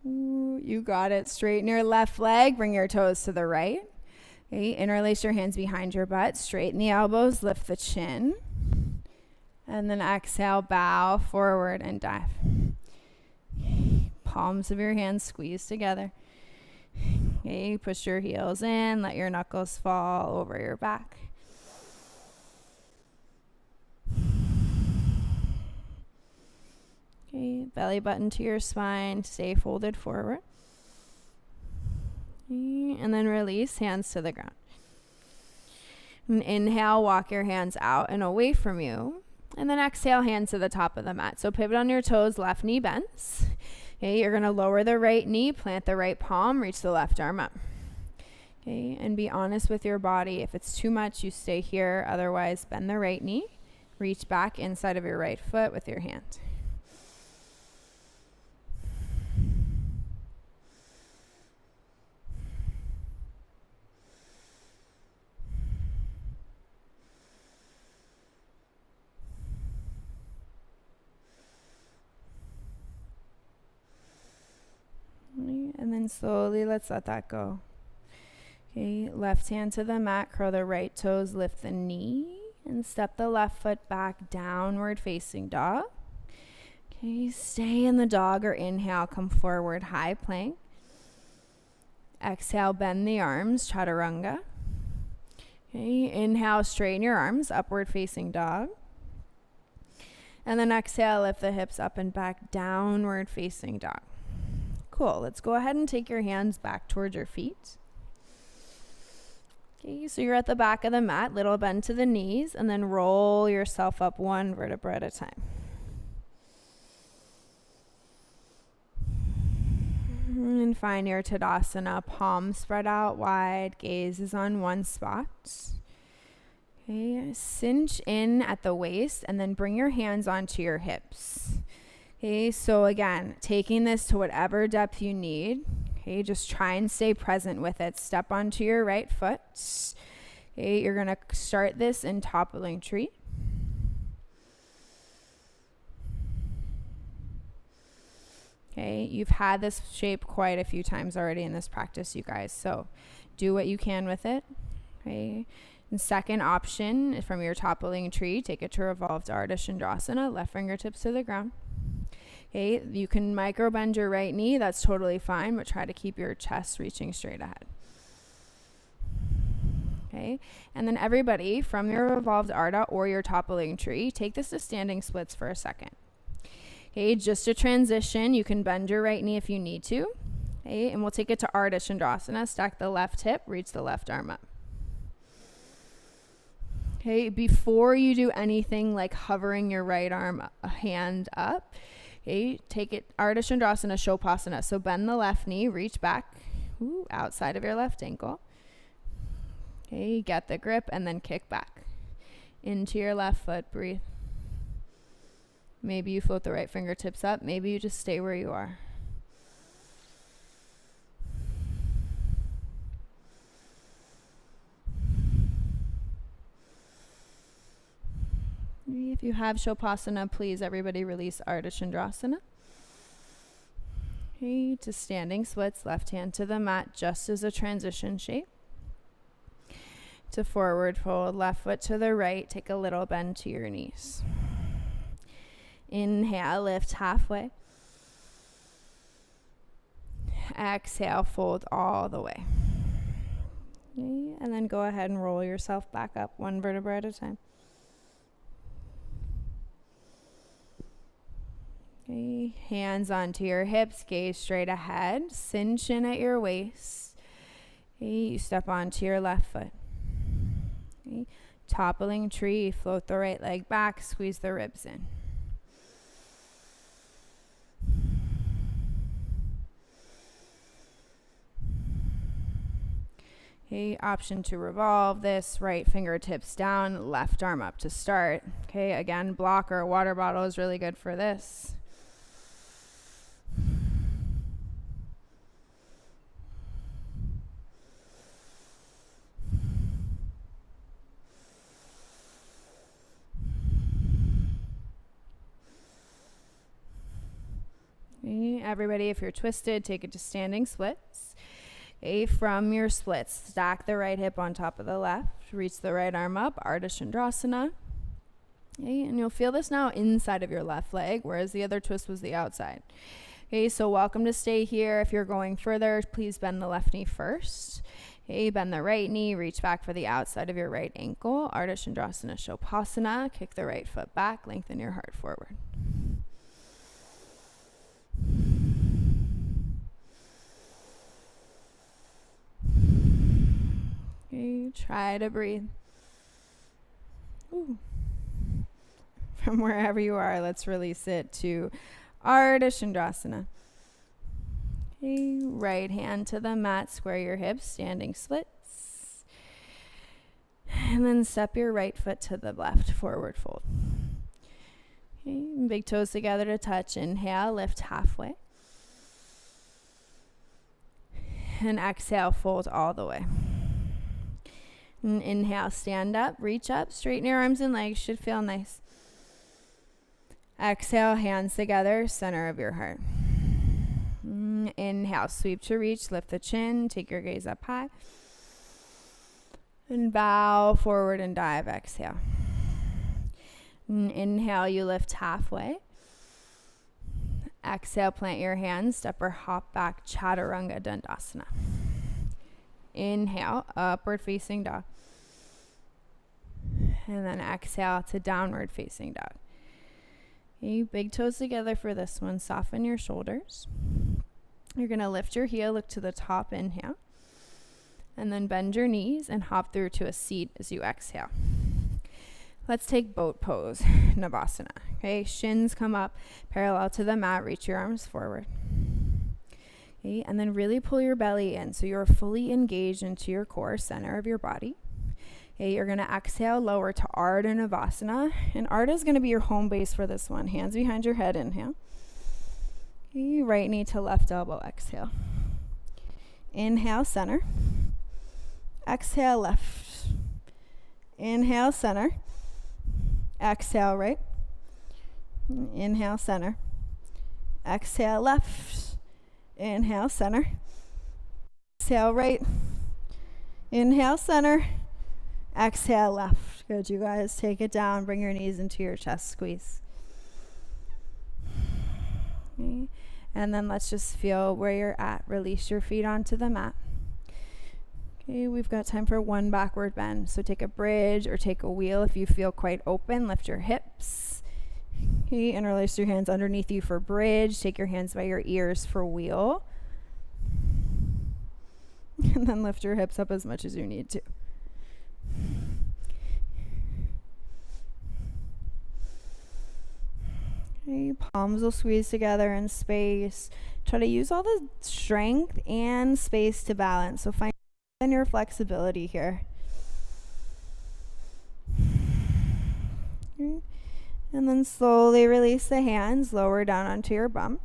Ooh, you got it. Straighten your left leg, bring your toes to the right. Okay, interlace your hands behind your butt, straighten the elbows, lift the chin. And then exhale, bow forward and dive. Palms of your hands squeeze together. Okay, push your heels in, let your knuckles fall over your back. Okay, belly button to your spine, stay folded forward. Okay, and then release, hands to the ground. And inhale, walk your hands out and away from you. And then exhale, hands to the top of the mat. So pivot on your toes, left knee bends. Okay, you're going to lower the right knee, plant the right palm, reach the left arm up. Okay, and be honest with your body. If it's too much, you stay here. Otherwise, bend the right knee, reach back inside of your right foot with your hand. And slowly let's let that go. Okay, left hand to the mat, curl the right toes, lift the knee, and step the left foot back, downward facing dog. Okay, stay in the dog or inhale, come forward, high plank. Exhale, bend the arms, chaturanga. Okay, inhale, straighten your arms, upward facing dog. And then exhale, lift the hips up and back, downward facing dog. Cool, let's go ahead and take your hands back towards your feet. Okay, so you're at the back of the mat, little bend to the knees, and then roll yourself up one vertebra at a time. And find your Tadasana, palms spread out wide, gaze is on one spot. Okay, cinch in at the waist and then bring your hands onto your hips. Okay, so again, taking this to whatever depth you need. Okay, just try and stay present with it. Step onto your right foot. Okay, you're gonna start this in toppling tree. Okay, you've had this shape quite a few times already in this practice, you guys. So do what you can with it. Okay, and second option from your toppling tree, take it to revolved Ardha Chandrasana, left fingertips to the ground. Okay, you can micro bend your right knee, that's totally fine, but try to keep your chest reaching straight ahead. Okay, and then everybody from your revolved Ardha or your toppling tree, take this to standing splits for a second. Okay, just a transition, you can bend your right knee if you need to. Okay, and we'll take it to Ardha Chandrasana, stack the left hip, reach the left arm up. Okay, before you do anything like hovering your right arm, hand up, okay, take it, Ardha Chandrasana, Shavasana. So bend the left knee, reach back, outside of your left ankle. Okay, get the grip and then kick back. Into your left foot, breathe. Maybe you float the right fingertips up, maybe you just stay where you are. If you have Shavasana, please everybody release Ardha Chandrasana. Okay, to standing splits, left hand to the mat just as a transition shape. To forward fold, left foot to the right, take a little bend to your knees. Inhale, lift halfway. Exhale, fold all the way. Okay, and then go ahead and roll yourself back up one vertebra at a time. Okay, hands onto your hips, gaze straight ahead, cinch in at your waist. Okay, you step onto your left foot. Okay, toppling tree, float the right leg back, squeeze the ribs in. Okay, option to revolve this, right fingertips down, left arm up to start. Okay, again, block or water bottle is really good for this. Okay, everybody, if you're twisted, take it to standing splits. Okay, from your splits, stack the right hip on top of the left, reach the right arm up, Ardha Chandrasana. Okay, and you'll feel this now inside of your left leg, whereas the other twist was the outside. Okay, so welcome to stay here. If you're going further, please bend the left knee first. Okay, bend the right knee, reach back for the outside of your right ankle, Ardha Chandrasana, Shavasana. Kick the right foot back, lengthen your heart forward. Okay, try to breathe. Ooh. From wherever you are, let's release it to Ardha Chandrasana. Okay, right hand to the mat, square your hips, standing splits. And then step your right foot to the left, forward fold. Okay, big toes together to touch. Inhale, lift halfway. And exhale, fold all the way. And inhale, stand up, reach up, straighten your arms and legs, should feel nice. Exhale, hands together, center of your heart. Inhale, Inhale, sweep to reach, lift the chin, take your gaze up high. And bow forward and dive, exhale. And inhale, you lift halfway. Exhale, plant your hands, step or hop back, Chaturanga Dandasana. Inhale, upward facing dog. And then exhale to downward facing dog. Okay, big toes together for this one. Soften your shoulders. You're going to lift your heel, look to the top, inhale. And then bend your knees and hop through to a seat as you exhale. Let's take boat pose, Navasana. Okay, shins come up parallel to the mat, reach your arms forward. Okay, and then really pull your belly in so you're fully engaged into your core, center of your body. Okay, you're going to exhale, lower to Ardha Navasana. And Ardha is going to be your home base for this one. Hands behind your head, inhale. Okay, right knee to left elbow, exhale. Inhale, center. Exhale, left. Inhale, center. Exhale, right. Inhale, center. Exhale, left. Inhale, center. Exhale, right. Inhale, center. Exhale, left. Good, you guys. Take it down. Bring your knees into your chest squeeze. Okay. And then let's just feel where you're at. Release your feet onto the mat. Okay, we've got time for one backward bend. So take a bridge or take a wheel if you feel quite open. Lift your hips. Okay, interlace your hands underneath you for bridge. Take your hands by your ears for wheel. And then lift your hips up as much as you need to. Okay, palms will squeeze together in space. Try to use all the strength and space to balance. So find your flexibility here. Okay. And then slowly release the hands, lower down onto your bum.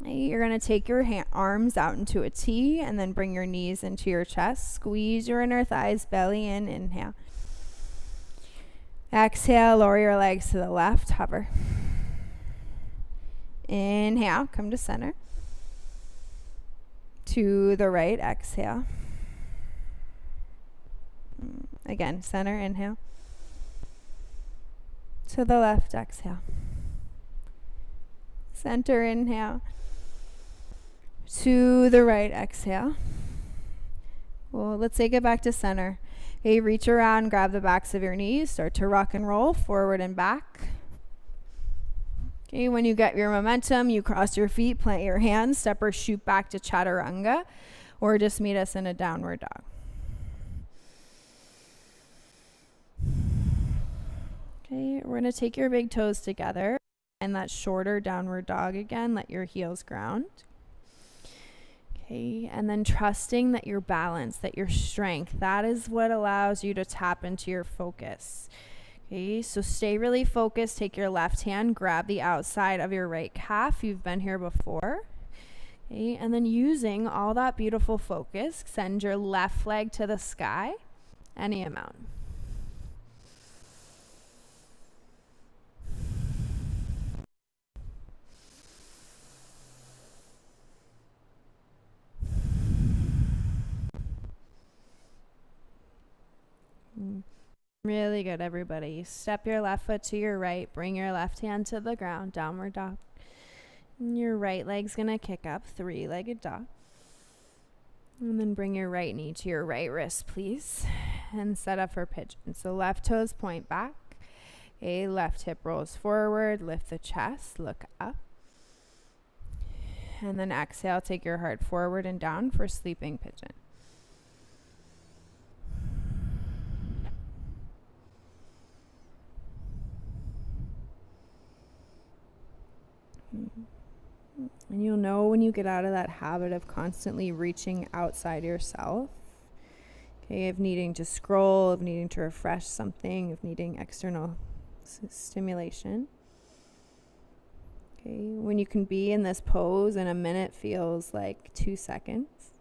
Okay, you're going to take your arms out into a T and then bring your knees into your chest. Squeeze your inner thighs, belly in, inhale. Exhale, lower your legs to the left, hover. Inhale, come to center. To the right, exhale. Again, center, inhale. To the left, exhale. Center, inhale. To the right, exhale. Well, let's take it back to center. Okay, reach around, grab the backs of your knees, start to rock and roll forward and back. Okay, when you get your momentum, you cross your feet, plant your hands, step or shoot back to Chaturanga, or just meet us in a downward dog. Okay, we're going to take your big toes together and that shorter downward dog again. Let your heels ground. Okay, and then trusting that your balance, that your strength, that is what allows you to tap into your focus. Okay, so stay really focused. Take your left hand, grab the outside of your right calf. You've been here before. Okay, and then using all that beautiful focus, send your left leg to the sky, any amount. Really good, everybody. Step your left foot to your right. Bring your left hand to the ground. Downward dog. And your right leg's going to kick up. Three-legged dog. And then bring your right knee to your right wrist, please. And set up for pigeon. So left toes point back. Okay, left hip rolls forward. Lift the chest. Look up. And then exhale. Take your heart forward and down for sleeping pigeon. And you'll know when you get out of that habit of constantly reaching outside yourself, okay, of needing to scroll, of needing to refresh something, of needing external stimulation. Okay, when you can be in this pose and a minute feels like 2 seconds.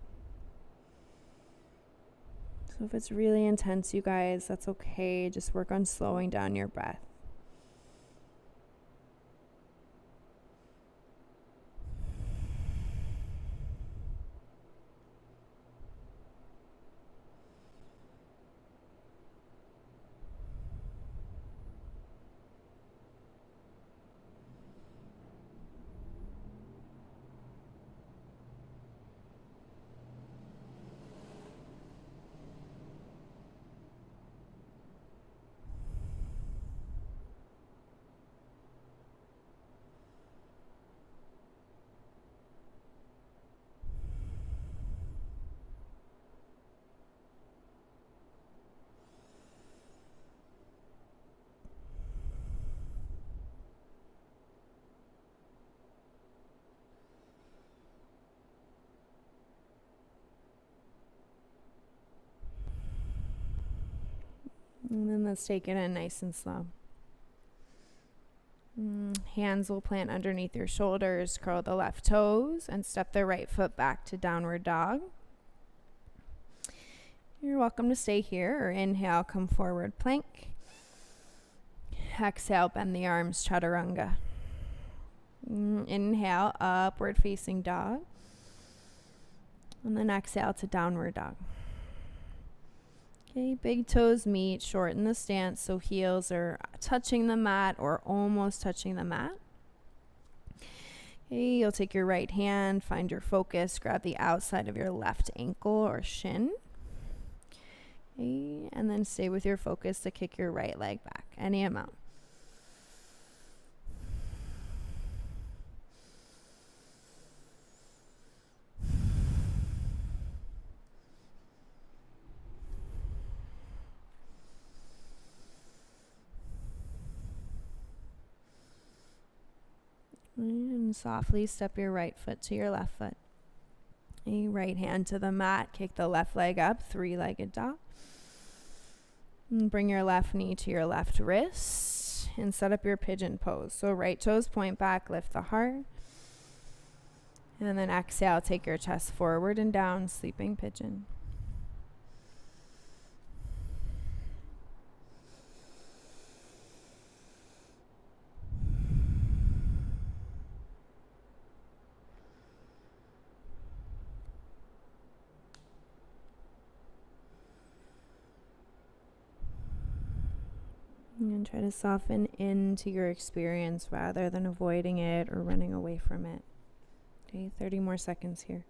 So if it's really intense, you guys, that's okay. Just work on slowing down your breath. Let's take it in nice and slow. Hands will plant underneath your shoulders. Curl the left toes and step the right foot back to downward dog. You're welcome to stay here, or inhale, come forward plank. Exhale, bend the arms, chaturanga. Inhale, upward facing dog. And then exhale to downward dog. Okay, big toes meet, shorten the stance so heels are touching the mat or almost touching the mat. Okay, you'll take your right hand, find your focus, grab the outside of your left ankle or shin. Okay, and then stay with your focus to kick your right leg back, any amount. And softly step your right foot to your left foot. A right hand to the mat, kick the left leg up, three-legged dog. And bring your left knee to your left wrist and set up your pigeon pose. So right toes point back, lift the heart. And then exhale, take your chest forward and down, sleeping pigeon. And try to soften into your experience rather than avoiding it or running away from it. Okay, 30 more seconds here.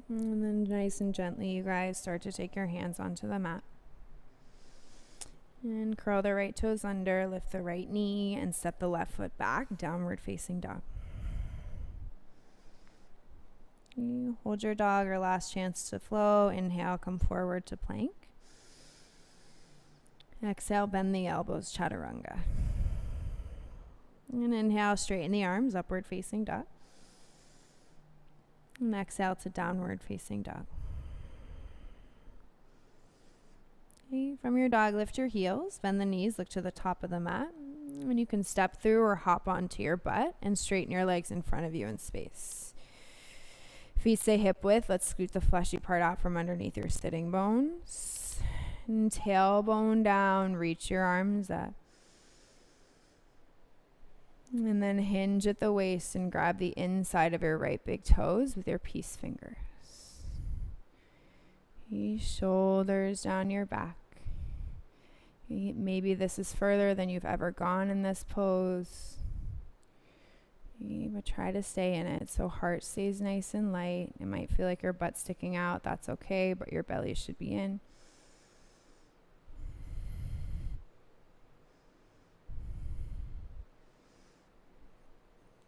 And then nice and gently, you guys start to take your hands onto the mat. And curl the right toes under, lift the right knee, and step the left foot back, downward facing dog. You hold your dog, or last chance to flow. Inhale, come forward to plank. Exhale, bend the elbows, chaturanga. And inhale, straighten the arms, upward facing dog. And exhale to downward facing dog. Okay, from your dog, lift your heels, bend the knees, look to the top of the mat. And you can step through or hop onto your butt and straighten your legs in front of you in space. Feet stay hip width. Let's scoot the fleshy part out from underneath your sitting bones. And tailbone down, reach your arms up. And then hinge at the waist and grab the inside of your right big toes with your peace fingers. Shoulders down your back. Maybe this is further than you've ever gone in this pose. But try to stay in it so heart stays nice and light. It might feel like your butt's sticking out. That's okay, but your belly should be in.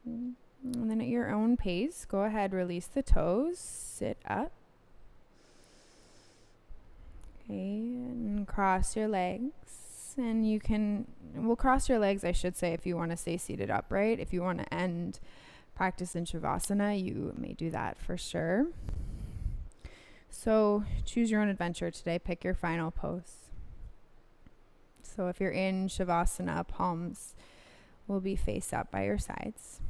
And then at your own pace, go ahead, release the toes, sit up. Okay, and cross your legs. And you can, well, cross your legs, I should say, if you want to stay seated upright. If you want to end practice in Shavasana, you may do that for sure. So choose your own adventure today. Pick your final pose. So if you're in Shavasana, palms will be face up by your sides.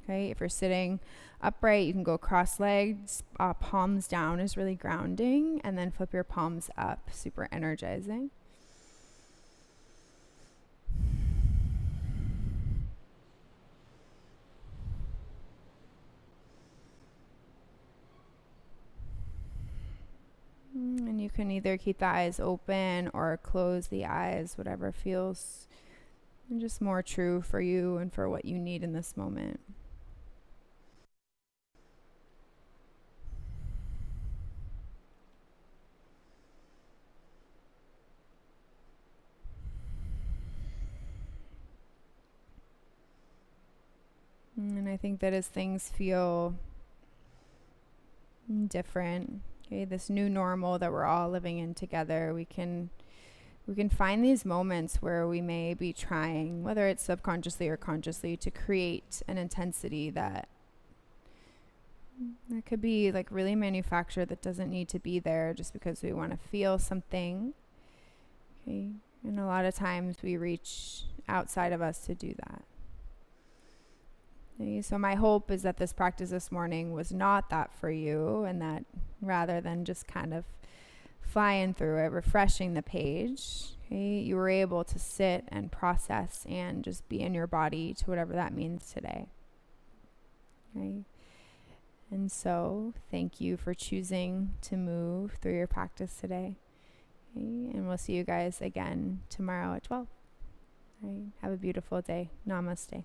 Okay, if you're sitting upright, you can go cross legs, palms down is really grounding, and then flip your palms up, super energizing. And you can either keep the eyes open or close the eyes, whatever feels just more true for you and for what you need in this moment. And I think that as things feel different, okay, this new normal that we're all living in together, we can find these moments where we may be trying, whether it's subconsciously or consciously, to create an intensity that could be like really manufactured, that doesn't need to be there, just because we want to feel something. Okay, and a lot of times we reach outside of us to do that. Okay, so my hope is that this practice this morning was not that for you, and that rather than just kind of flying through it, refreshing the page, okay, you were able to sit and process and just be in your body to whatever that means today. Okay. And so thank you for choosing to move through your practice today. Okay. And we'll see you guys again tomorrow at 12. All right. Have a beautiful day. Namaste.